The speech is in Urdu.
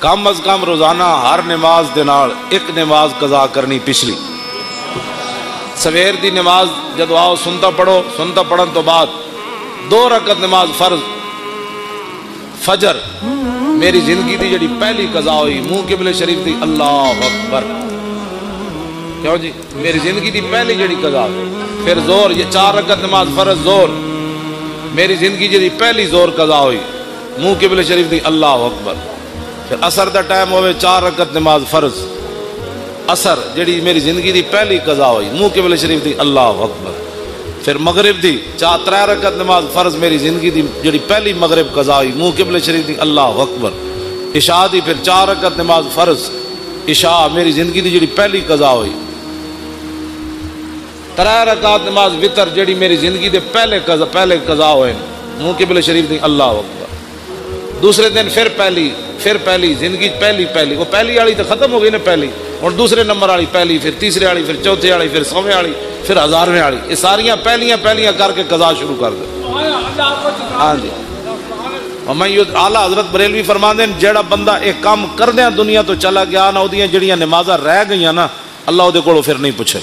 کم از کم روزانہ ہر نماز دے نال ایک نماز قضا کرنی پچھلی. سویر دی نماز جدو آؤ سنتا پڑھو، سنتا پڑھن تو بعد 2 رکعت نماز فرض فجر میری زندگی دی جڑی پہلی قضا ہوئی منہ قبلے شریف دی اللہ اکبر. کیوں جی میری زندگی دی پہلی جڑی قضا ہوئی. پھر زور یہ 4 رکعت نماز فرض زور میری زندگی جڑی پہلی زور قضا ہوئی منہ قبلے شریف دی اللہ اکبر. پھر عصر دا ٹائم ہوئے 4 رکعت نماز فرض عصر جڑی میری زندگی دی پہلی قضا ہوئی منہ قبلے شریف دی اللہ اکبر. پھر مغرب دی 3 رکعت نماز فرض میری زندگی دی جڑی پہلی مغرب قضا ہوئی منہ قبلے شریف دی اللہ اکبر. عشاء دی پھر 4 رکعت نماز فرض عشاء میری زندگی دی جڑی پہلی قضا ہوئی. 3 رکعت نماز وتر جڑی میری زندگی دے پہلے قضا ہوئے منہ قبلے شریف دی اللہ اکبر. دوسرے دن پھر پہلی زندگی پہلی وہ پہلی والی تو ختم ہو گئی نا پہلی، اور دوسرے نمبر والی پہلی، پھر تیسرے والی، پھر چوتھے والی، پھر 100ویں والی، پھر 1000ویں والی. یہ ساریاں پہلیاں کر کے قضا شروع کر دے. ہاں جی اعلیٰ حضرت بریلوی فرماندے ہیں جیڑا بندہ ایک کام کردیاں دنیا تو چلا گیا نا، وہ جڑیاں نمازاں رہ گئیاں نا اللہ دے کولوں پھر نہیں پوچھے.